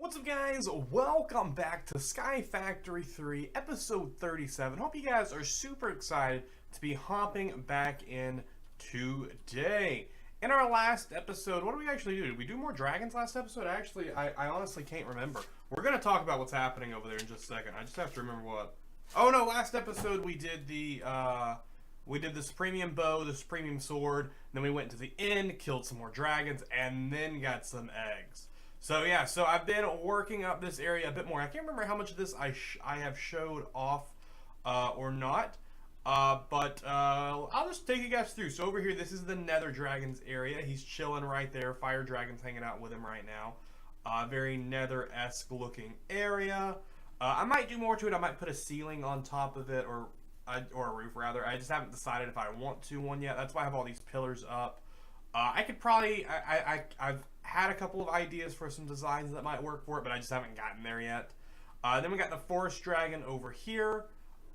What's up, guys? Welcome back to Sky Factory 3, episode 37. Hope you guys are super excited to be hopping back in today. In our last episode, what did we actually do? Did we do more dragons last episode? Actually, I honestly can't remember. We're going to talk about what's happening over there in just a second. I just have to remember what. Oh no, last episode we did the Supremium bow, the Supremium sword, then we went to the inn, killed some more dragons, and then got some eggs. So yeah, so I've been working up this area a bit more. I can't remember how much of this I have showed off or not, but I'll just take you guys through. So over here, this is the Nether Dragons area. He's chilling right there. Fire Dragon's hanging out with him right now. Very Nether-esque looking area. I might do more to it. I might put a ceiling on top of it, or a roof rather. I just haven't decided if I want to one yet. That's why I have all these pillars up. I could probably, I've had a couple of ideas for some designs that might work for it, but I just haven't gotten there yet. Then we got the Forest Dragon over here.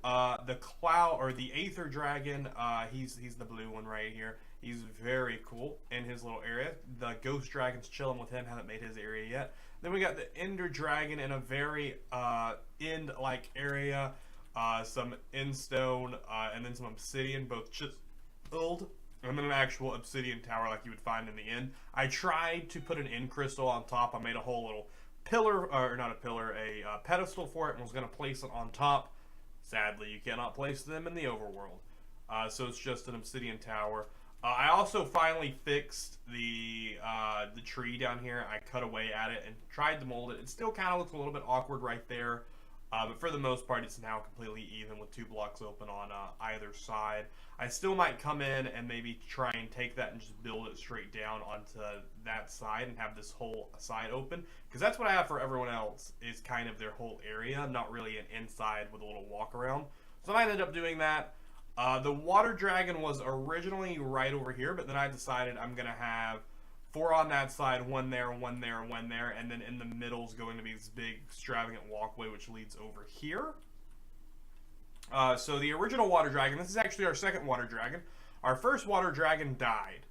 The Cloud, or the Aether Dragon, he's the blue one right here. He's very cool in his little area. The Ghost Dragon's chilling with him, haven't made his area yet. Then we got the Ender Dragon in a very end-like area. Some endstone, and then some obsidian, both chiseled. And then an actual obsidian tower like you would find in the end. I tried to put an end crystal on top. I made a whole little pillar, or not a pillar, a pedestal for it, and was going to place it on top. Sadly, you cannot place them in the overworld. So it's just an obsidian tower. I also finally fixed the tree down here. I cut away at it and tried to mold it. It still kind of looks a little bit awkward right there. But for the most part, it's now completely even with 2 blocks open on either side. I still might come in and maybe try and take that and just build it straight down onto that side and have this whole side open. Because that's what I have for everyone else, is kind of their whole area, not really an inside with a little walk around. So I ended up doing that. The Water Dragon was originally right over here, but then I decided I'm going to have 4 on that side, 1 there, 1 there, 1 there, and then in the middle is going to be this big extravagant walkway which leads over here. So the original Water Dragon, this is actually our second Water Dragon. Our first Water Dragon died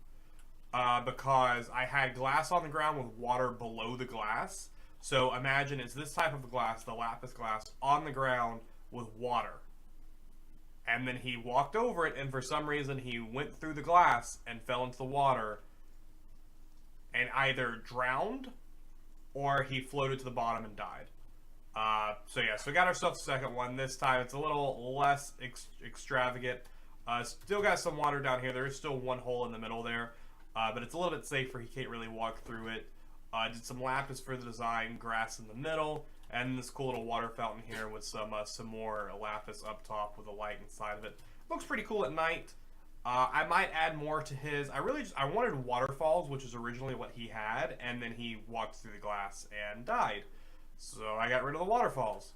because I had glass on the ground with water below the glass. So imagine it's this type of glass, the lapis glass, on the ground with water. And then he walked over it, and for some reason he went through the glass and fell into the water and either drowned or he floated to the bottom and died. So yeah, so we got ourselves a second one. This time it's a little less extravagant. Still got some water down here. There is still 1 hole in the middle there, but it's a little bit safer. He can't really walk through it. Did some lapis for the design, grass in the middle, and this cool little water fountain here with some more lapis up top with a light inside of it. Looks pretty cool at night. I might add more to his. I wanted waterfalls, which is originally what he had, and then he walked through the glass and died. So I got rid of the waterfalls.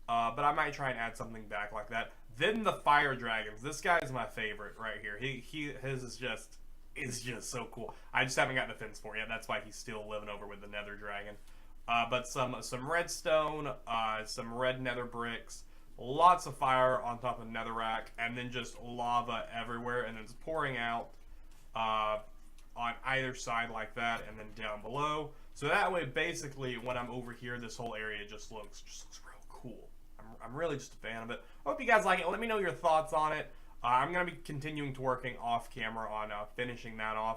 But I might try and add something back like that. Then the Fire Dragons. This guy is my favorite right here. His is just so cool. I just haven't gotten a fence for it yet. That's why he's still living over with the Nether Dragon. But some redstone, some red nether bricks, lots of fire on top of netherrack, and then just lava everywhere, and it's pouring out on either side like that, and then down below. So that way, basically, when I'm over here, this whole area just looks real cool. I'm really just a fan of it. I hope you guys like it. Let me know your thoughts on it. I'm going to be continuing to working off camera on finishing that off.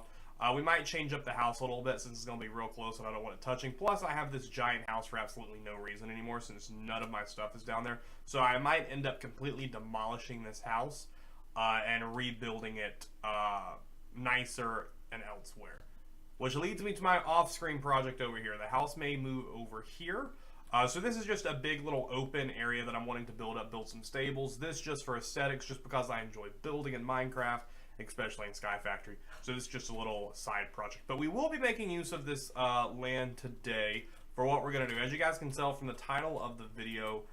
We might change up the house a little bit since it's going to be real close and I don't want it touching. Plus, I have this giant house for absolutely no reason anymore since none of my stuff is down there. So I might end up completely demolishing this house and rebuilding it nicer and elsewhere. Which leads me to my off-screen project over here. The house may move over here. So this is just a big little open area that I'm wanting to build some stables. This just for aesthetics, just because I enjoy building in Minecraft, especially in Sky Factory. So this is just a little side project. But we will be making use of this land today for what we're going to do. As you guys can tell from the title of the video,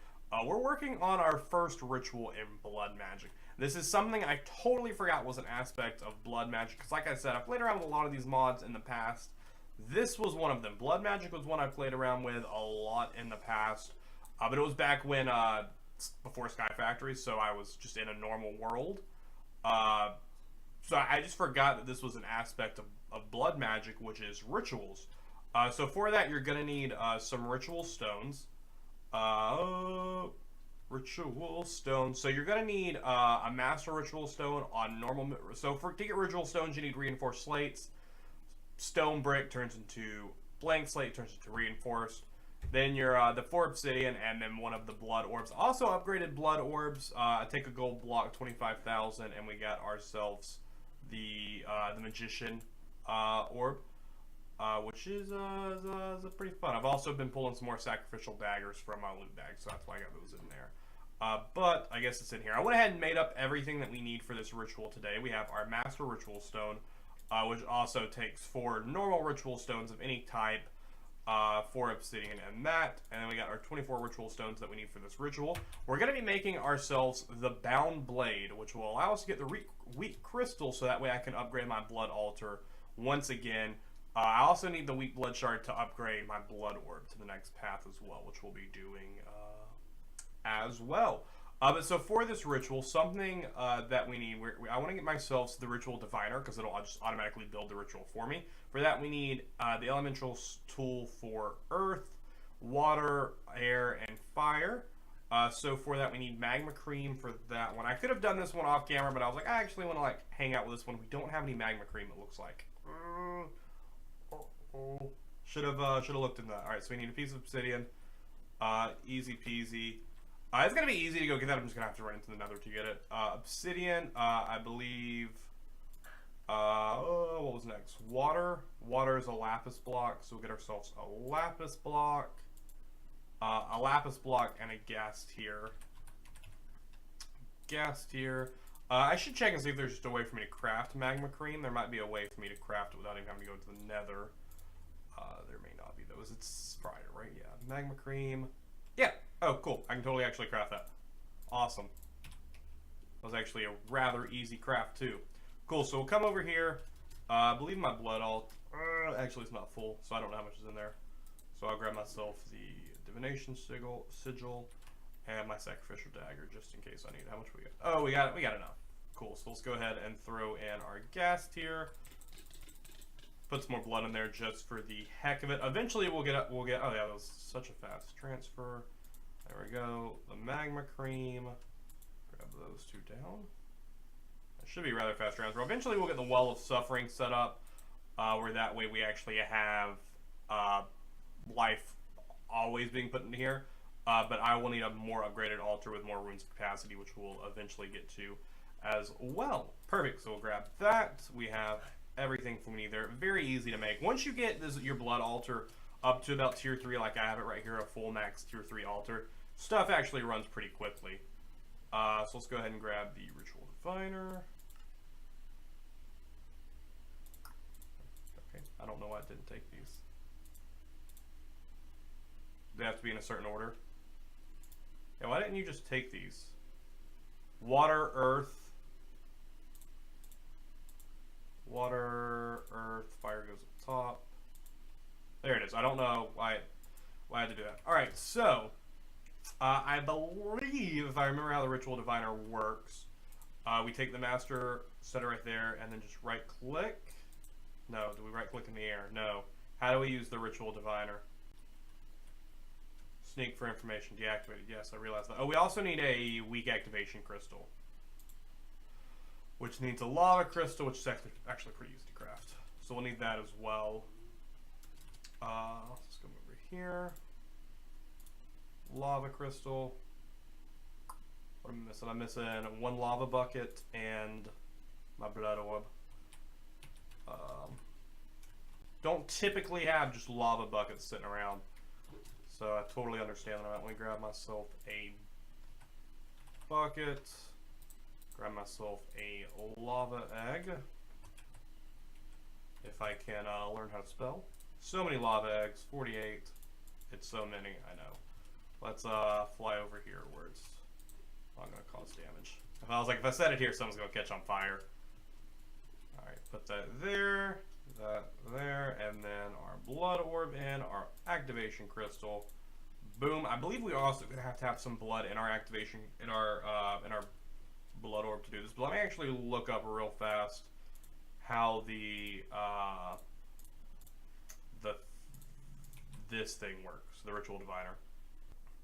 we're working on our first ritual in blood magic. This is something I totally forgot was an aspect of blood magic, because like I said, I've played around with a lot of these mods in the past. This was one of them. Blood magic was one I played around with a lot in the past, but it was back when, before Sky Factory, so I was just in a normal world. So I just forgot that this was an aspect of blood magic, which is rituals. So for that, you're gonna need some ritual stones. Uh, Ritual stone. So you're gonna need a master ritual stone on normal. So to get ritual stones, you need reinforced slates. Stone brick turns into blank slate, turns into reinforced. Then your the 4 obsidian, and then one of the blood orbs. Also upgraded blood orbs. Take a gold block, 25,000, and we got ourselves the magician orb. Which is pretty fun. I've also been pulling some more sacrificial daggers from my loot bag, so that's why I got those in there. But I guess it's in here. I went ahead and made up everything that we need for this ritual today. We have our Master Ritual Stone, which also takes 4 normal ritual stones of any type, 4 obsidian and that. And then we got our 24 ritual stones that we need for this ritual. We're going to be making ourselves the Bound Blade, which will allow us to get the weak crystal, so that way I can upgrade my blood altar once again. I also need the weak blood shard to upgrade my blood orb to the next path as well, which we'll be doing as well. But so for this ritual, something that we need, I want to get myself the ritual diviner, because it'll just automatically build the ritual for me. For that, we need the elemental tool for earth, water, air, and fire. So for that, we need magma cream for that one. I could have done this one off camera, but I was like, I actually want to hang out with this one. We don't have any magma cream, it looks like. Should have looked into that. All right, so we need a piece of obsidian. Easy peasy. It's gonna be easy to go get that. I'm just gonna have to run into the nether to get it. Obsidian. I believe. What was next? Water. Water is a lapis block, so we'll get ourselves a lapis block. A lapis block and a gas tier. Gas tier. I should check and see if there's just a way for me to craft magma cream. There might be a way for me to craft it without even having to go to the nether. There may not be those. It's Friday, right? Yeah. Magma cream. Yeah. Oh, cool. I can totally actually craft that. Awesome. That was actually a rather easy craft, too. Cool. So we'll come over here. I believe my blood alt. Actually, it's not full, so I don't know how much is in there. So I'll grab myself the divination sigil and my sacrificial dagger, just in case I need it. How much we got? Oh, we got enough. Cool. So let's go ahead and throw in our gas tier. Put some more blood in there just for the heck of it. Eventually we'll get. Oh yeah, that was such a fast transfer. There we go. The magma cream. Grab those 2 down. It should be a rather fast transfer. Eventually we'll get the Well of Suffering set up, where that way we actually have life always being put in here. But I will need a more upgraded altar with more runes capacity, which we'll eventually get to as well. Perfect. So we'll grab that. We have everything from me there. Very easy to make. Once you get your blood altar up to about tier 3, like I have it right here, a full max tier 3 altar, stuff actually runs pretty quickly. So let's go ahead and grab the ritual diviner. Okay, I don't know why it didn't take these. They have to be in a certain order. Yeah, why didn't you just take these? Water, earth. Water, earth, fire goes up top. There it is. I don't know why I had to do that. Alright, so I believe, if I remember how the ritual diviner works, we take the master, set it right there, and then just right click. No, do we right click in the air? No. How do we use the ritual diviner? Sneak for information deactivated. Yes, I realized that. Oh, we also need a weak activation crystal, which needs a lava crystal, which is actually pretty easy to craft. So we'll need that as well. Let's go over here. Lava crystal. What am I missing? I'm missing 1 lava bucket and my blood orb. Don't typically have just lava buckets sitting around, so I totally understand that. Let me grab myself a bucket. Grab myself a lava egg. If I can learn how to spell. So many lava eggs, 48. It's so many, I know. Let's fly over here where it's not going to cause damage. If I set it here, someone's going to catch on fire. Alright, put that there, that there, and then our blood orb in, our activation crystal. Boom. I believe we're also going to have some blood in our activation, in our blood orb to do this. But let me actually look up real fast how the this thing works, the ritual diviner.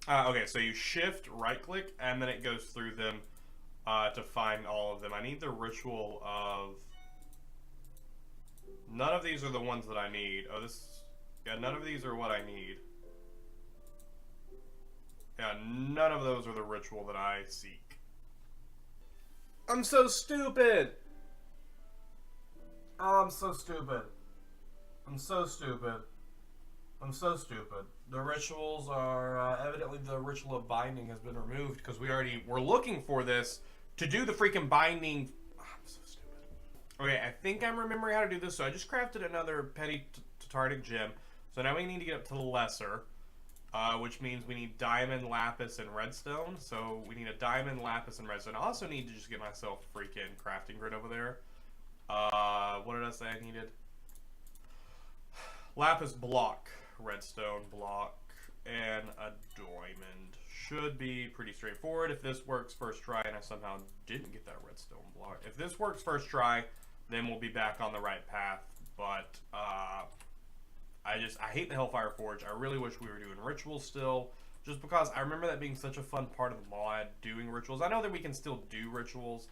Okay, so you shift right click and then it goes through them to find all of them. I need the ritual of... None of these are the ones that I need. Oh, this... Yeah, none of these are what I need. Yeah, none of those are the ritual that I seek. I'm so stupid! Oh, I'm so stupid. I'm so stupid. I'm so stupid. The rituals are, evidently the ritual of binding has been removed because we're looking for this to do the freaking binding. Oh, I'm so stupid. Okay, I think I'm remembering how to do this, so I just crafted another petty Tardic gem. So now we need to get up to the lesser, which means we need diamond, lapis, and redstone. So we need a diamond, lapis, and redstone. I also need to just get myself a freaking crafting grid over there. What did I say I needed? Lapis block, redstone block, and a diamond. Should be pretty straightforward. If this works first try and I somehow didn't get that redstone block. If this works first try, then we'll be back on the right path. But, I hate the Hellfire Forge. I really wish we were doing rituals still. Just because I remember that being such a fun part of the mod, doing rituals. I know that we can still do rituals.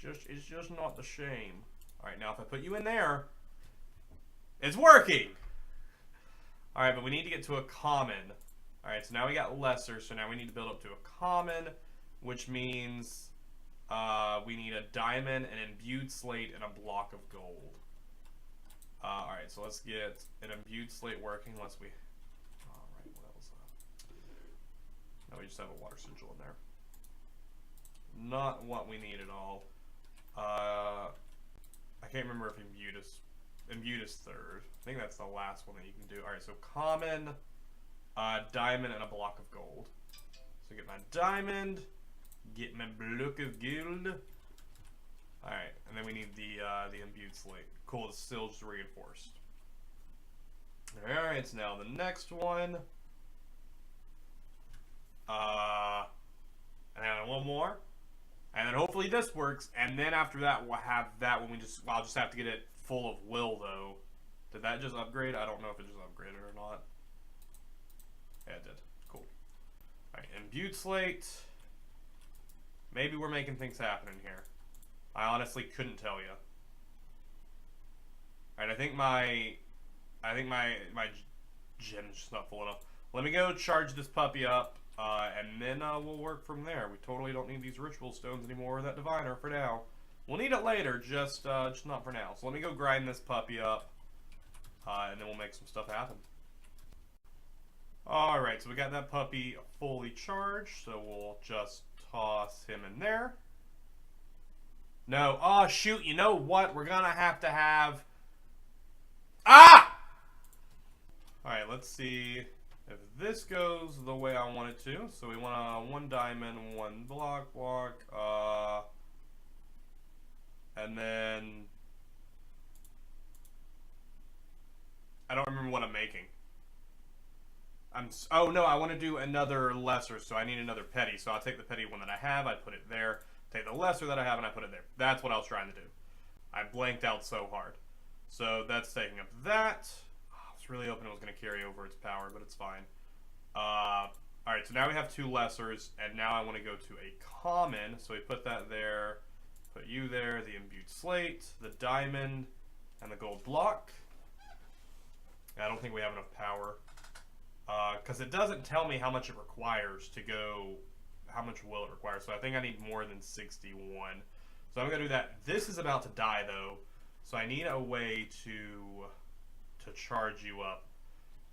It's just not the shame. Alright, now if I put you in there, it's working! Alright, but we need to get to a common. Alright, so now we got lesser, so now we need to build up to a common, which means we need a diamond, an imbued slate, and a block of gold. Alright, so let's get an imbued slate working unless we... Alright, what else? No, we just have a water sigil in there. Not what we need at all. I can't remember if imbued is third. I think that's the last one that you can do. Alright, so common, diamond, and a block of gold. So get my diamond, get my block of gold. Alright, and then we need the imbued slate. Cool, it's still just reinforced. Alright, so now the next one. And then one more. And then hopefully this works, and then after that we'll have that when I'll just have to get it full of will though. Did that just upgrade? I don't know if it just upgraded or not. Yeah, it did. Cool. Alright, imbued slate. Maybe we're making things happen in here. I honestly couldn't tell you. Alright, I think my gem's just not full enough. Let me go charge this puppy up. And then we'll work from there. We totally don't need these ritual stones anymore, or that diviner for now. We'll need it later, just not for now. So let me go grind this puppy up, and then we'll make some stuff happen. Alright, so we got that puppy fully charged, so we'll just toss him in there. No, oh shoot, you know what? We're gonna have to have... Ah! Alright, let's see... if this goes the way I want it to. So we want one diamond, one block, and then I don't remember what I'm making. Oh no, I want to do another lesser, so I need another petty. So I'll take the petty one that I have, I put it there. Take the lesser that I have and I put it there. That's what I was trying to do. I blanked out so hard. So that's taking up that. Really hoping it was going to carry over its power, but it's fine. Alright, so now we have two lessers, and now I want to go to a common. So we put that there, put you there, the imbued slate, the diamond, and the gold block. I don't think we have enough power. Because it doesn't tell me how much it requires to go, how much will it require. So I think I need more than 61. So I'm going to do that. This is about to die, though. So I need a way to charge you up.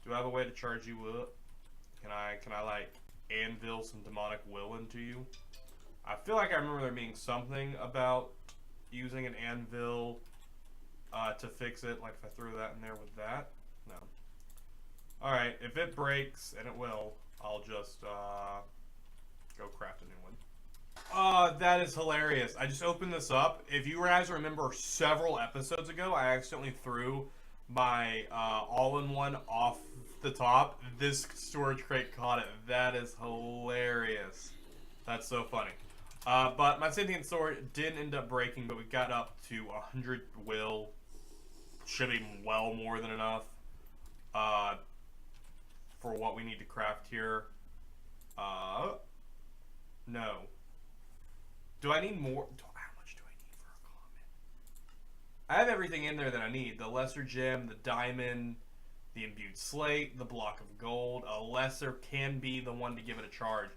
Do I have a way to charge you up? Can I like anvil some demonic will into you? I feel like I remember there being something about using an anvil to fix it. Like if I throw that in there with that. No. Alright, if it breaks, and it will, I'll just go craft a new one. That is hilarious. I just opened this up. If you guys remember several episodes ago, I accidentally threw my all-in-one off the top. This storage crate caught it. That is hilarious. That's so funny. But my sentient sword didn't end up breaking, but we got up to 100 will. Should be well more than enough. for what we need to craft here. No. Do I need more? How much do I need for a common? I have everything in there that I need. The lesser gem, the diamond, the imbued slate, the block of gold. A lesser can be the one to give it a charge.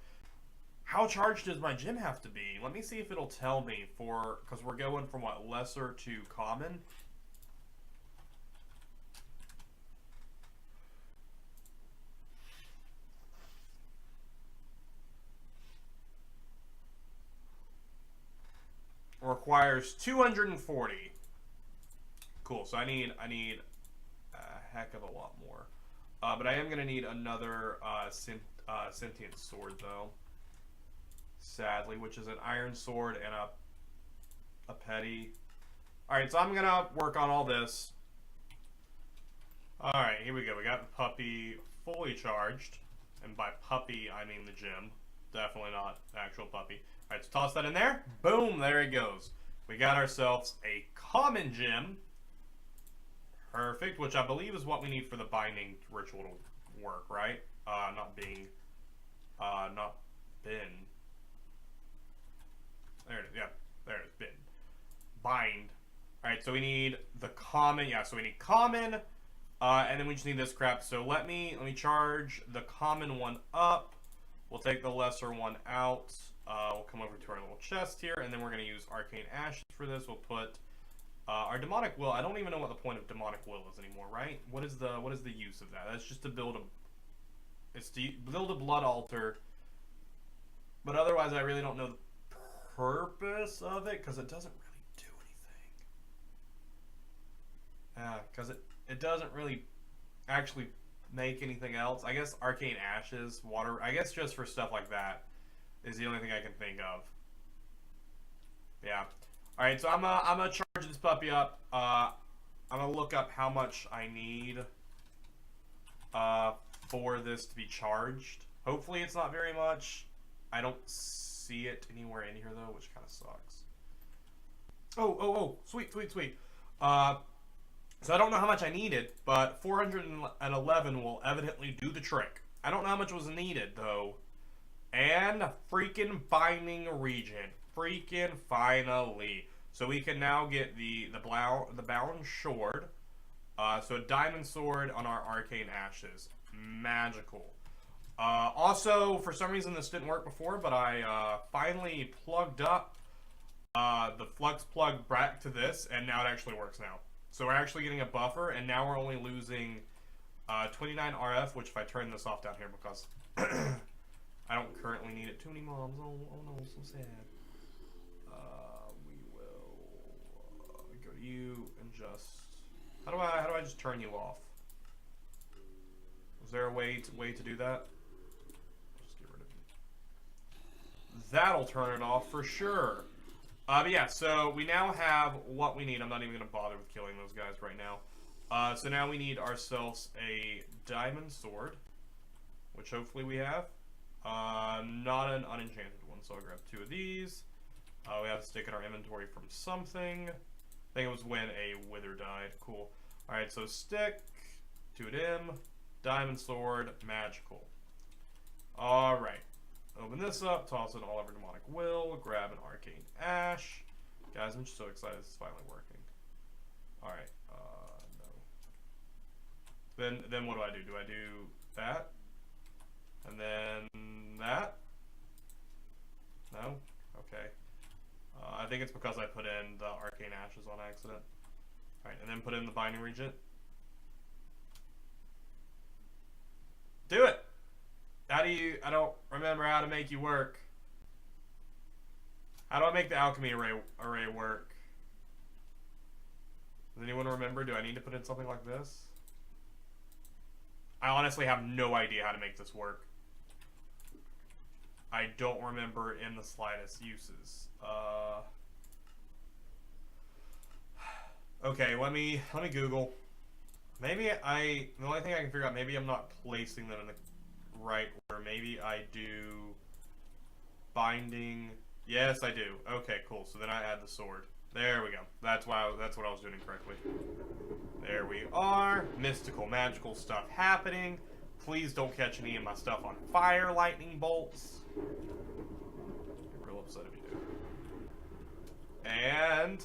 How charged does my gem have to be? Let me see if it'll tell me for, because we're going from what, lesser to common. Requires 240. Cool. So I need a heck of a lot more. But I am gonna need another sentient sword though. Sadly, which is an iron sword and a petty. All right, so I'm gonna work on all this. All right, here we go. We got the puppy fully charged, and by puppy I mean the gem. Definitely not the actual puppy. All right, so toss that in there. Boom, there it goes. We got ourselves a common gem. Perfect, which I believe is what we need for the binding ritual to work, right? Not been. There it is, yeah, there it is, bin. Bind. Alright, so we need the common, yeah, so we need common, and then we just need this crap. So let me charge the common one up. We'll take the lesser one out. We'll come over to our little chest here, and then we're going to use arcane ashes for this. We'll put our demonic will. I don't even know what the point of demonic will is anymore, right? What is the use of that? That's just to build a blood altar. But otherwise, I really don't know the purpose of it, because it doesn't really do anything. Because it doesn't really actually make anything else. I guess arcane ashes, water, I guess just for stuff like that is the only thing I can think of. Yeah. Alright, so I'm gonna charge this puppy up. I'm gonna look up how much I need for this to be charged. Hopefully it's not very much. I don't see it anywhere in here though, which kind of sucks. Oh, sweet. So I don't know how much I needed, but 411 will evidently do the trick. I don't know how much was needed though. And a freaking binding region. Freaking finally. So we can now get the bound sword. So a diamond sword on our arcane ashes. Magical. Also, for some reason this didn't work before, but I finally plugged up the flux plug back to this, and now it actually works now. So we're actually getting a buffer, and now we're only losing 29 RF, which if I turn this off down here because I don't currently need it. Too many moms. Oh no, so sad. We will go to you and just... How do I just turn you off? Is there a way to do that? Just get rid of it. That'll turn it off for sure. But yeah, so we now have what we need. I'm not even going to bother with killing those guys right now. So now we need ourselves a diamond sword, which hopefully we have. Not an unenchanted one, so I'll grab 2 of these. We have to stick in our inventory from something. I think it was when a wither died. Cool. Alright, so stick, 2 of them, diamond sword, magical. Alright. Open this up, toss in all of our demonic will, grab an arcane ash. Guys, I'm just so excited this is finally working. Alright, no. Then what do I do? Do I do that? And then that? No? Okay. I think it's because I put in the arcane ashes on accident. Alright, and then put in the binding regent. Do it! How do you... I don't remember how to make you work. How do I make the alchemy array work? Does anyone remember? Do I need to put in something like this? I honestly have no idea how to make this work. I don't remember in the slightest uses. Okay, let me Google. Maybe the only thing I can figure out, maybe I'm not placing them in the right order. Maybe I do binding. Yes, I do. Okay, cool. So then I add the sword. There we go. That's what I was doing incorrectly. There we are. Mystical, magical stuff happening. please don't catch any of my stuff on fire, lightning bolts. I'd be real upset if you do. And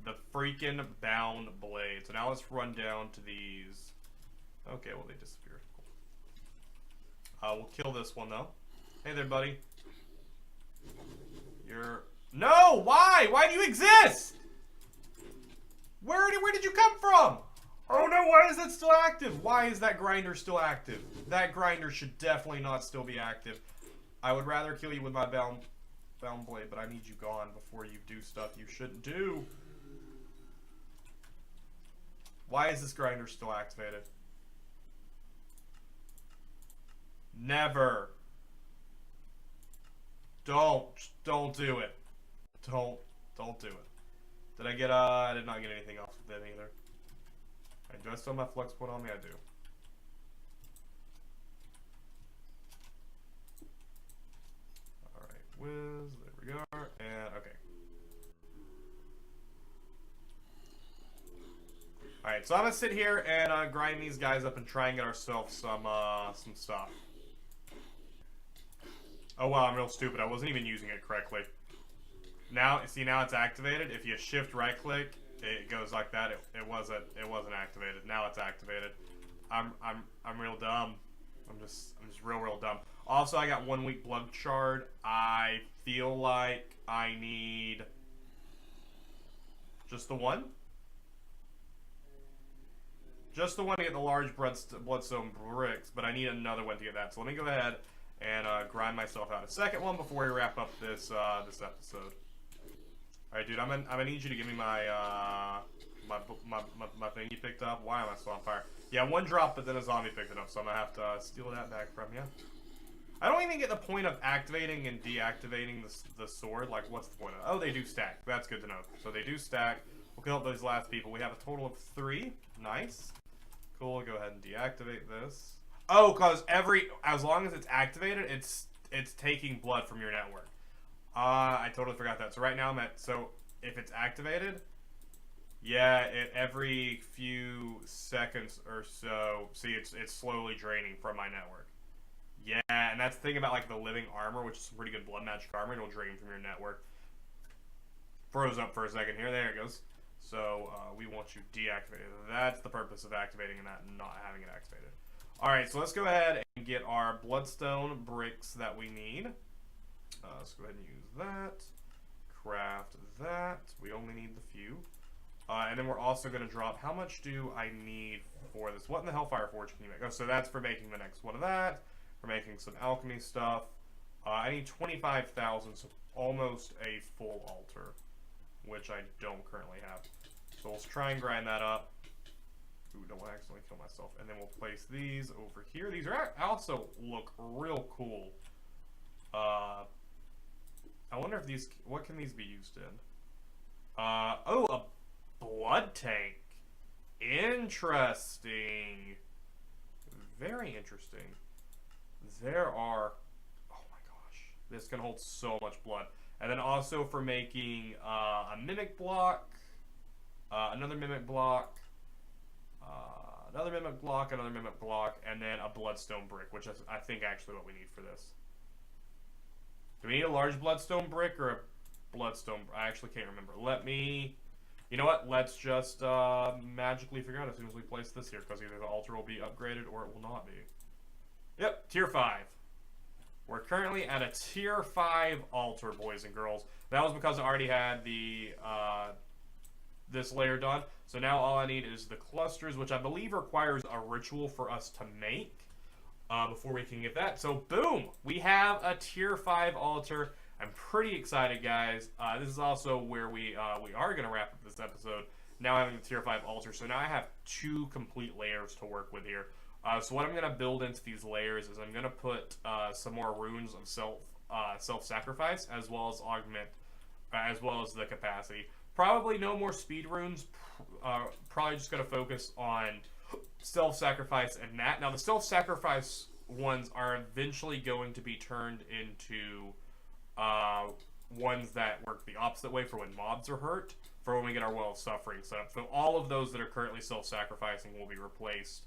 the freaking bound blade. So now let's run down to these. Okay, well, they disappeared. Cool. We'll kill this one, though. Hey there, buddy. You're... No! Why? Why do you exist? Where did you come from? Oh no, why is that still active? Why is that grinder still active? That grinder should definitely not still be active. I would rather kill you with my bound blade, but I need you gone before you do stuff you shouldn't do. Why is this grinder still activated? Never. Don't do it. Don't do it. Did I get, I did not get anything else with them either. Right, do I still have my flux point on me? I do. Alright, whiz, there we go, and, okay. Alright, so I'm gonna sit here and grind these guys up and try and get ourselves some stuff. Oh wow, I'm real stupid. I wasn't even using it correctly. Now, see, now it's activated. If you shift right click, it goes like that. It wasn't activated. Now it's activated. I'm real dumb. I'm just real dumb. Also, I got 1 week blood shard. I feel like I need just the one. Just the one to get the large bloodstone bricks, but I need another one to get that. So let me go ahead and grind myself out a second one before we wrap up this this episode. All right, dude, I'm gonna need you to give me my my thing you picked up. Why am I still on fire? Yeah, one drop, but then a zombie picked it up, so I'm gonna have to steal that back from you. I don't even get the point of activating and deactivating the sword. Like, what's the point of? Oh, they do stack. That's good to know. So they do stack. We'll kill up those last people. We have a total of 3. Nice. Cool. Go ahead and deactivate this. Oh, cause as long as it's activated, it's taking blood from your network. I totally forgot that. So right now I'm at, so if it's activated, yeah, every few seconds or so, see, it's slowly draining from my network. Yeah, and that's the thing about like the living armor, which is some pretty good blood magic armor. It'll drain from your network. Froze up for a second here. There it goes. So we want you deactivated. That's the purpose of activating and not having it activated. All right, so let's go ahead and get our bloodstone bricks that we need. Let's go ahead and use that. Craft that. We only need the few. And then we're also going to drop, how much do I need for this? What in the Hellfire Forge can you make? Oh, so that's for making the next one of that. For making some alchemy stuff. I need 25,000, so almost a full altar, which I don't currently have. So let's try and grind that up. Ooh, don't want to accidentally kill myself. And then we'll place these over here. These are also look real cool. I wonder if these, what can these be used in? Oh, a blood tank. Interesting. Very interesting. There are, oh my gosh, this can hold so much blood. And then also for making a mimic block, another mimic block, another mimic block, another mimic block, and then a bloodstone brick, which is, I think, actually what we need for this. Do we need a large bloodstone brick or a bloodstone? I actually can't remember. Let me, you know what? Let's just magically figure out as soon as we place this here, because either the altar will be upgraded or it will not be. Yep, tier 5. We're currently at a tier 5 altar, boys and girls. That was because I already had the this layer done. So now all I need is the clusters, which I believe requires a ritual for us to make before we can get that. So boom, we have a tier 5 altar. I'm pretty excited, guys. This is also where we are going to wrap up this episode. Now having the tier 5 altar. So now I have 2 complete layers to work with here. So what I'm going to build into these layers is I'm going to put some more runes of self-sacrifice, as well as augment, as well as the capacity. Probably no more speed runes. Probably just going to focus on self-sacrifice and that. Now the self-sacrifice ones are eventually going to be turned into ones that work the opposite way for when mobs are hurt, for when we get our Well of Suffering set up. So all of those that are currently self-sacrificing will be replaced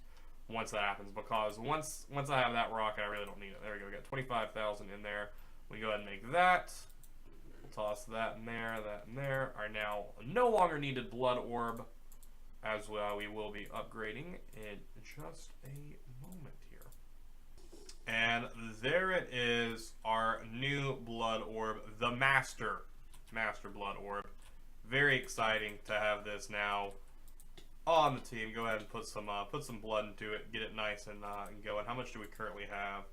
once that happens, because once I have that rocket, I really don't need it. There we go. We got 25,000 in there. We go ahead and make that. We'll toss that in there, that in there. Our now no longer needed blood orb, as well. We will be upgrading in just a moment here. And there it is, our new blood orb, the Master blood orb. Very exciting to have this now on the team. Go ahead and put some blood into it, get it nice and going. How much do we currently have?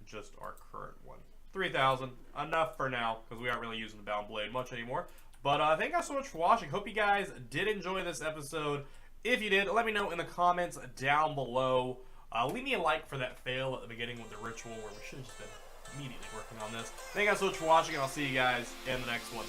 Just our current one, 3,000. Enough for now, because we aren't really using the bound blade much anymore. But thank you guys so much for watching. Hope you guys did enjoy this episode. If you did, let me know in the comments down below. Leave me a like for that fail at the beginning with the ritual, where we should have just been immediately working on this. Thank you guys so much for watching, and I'll see you guys in the next one.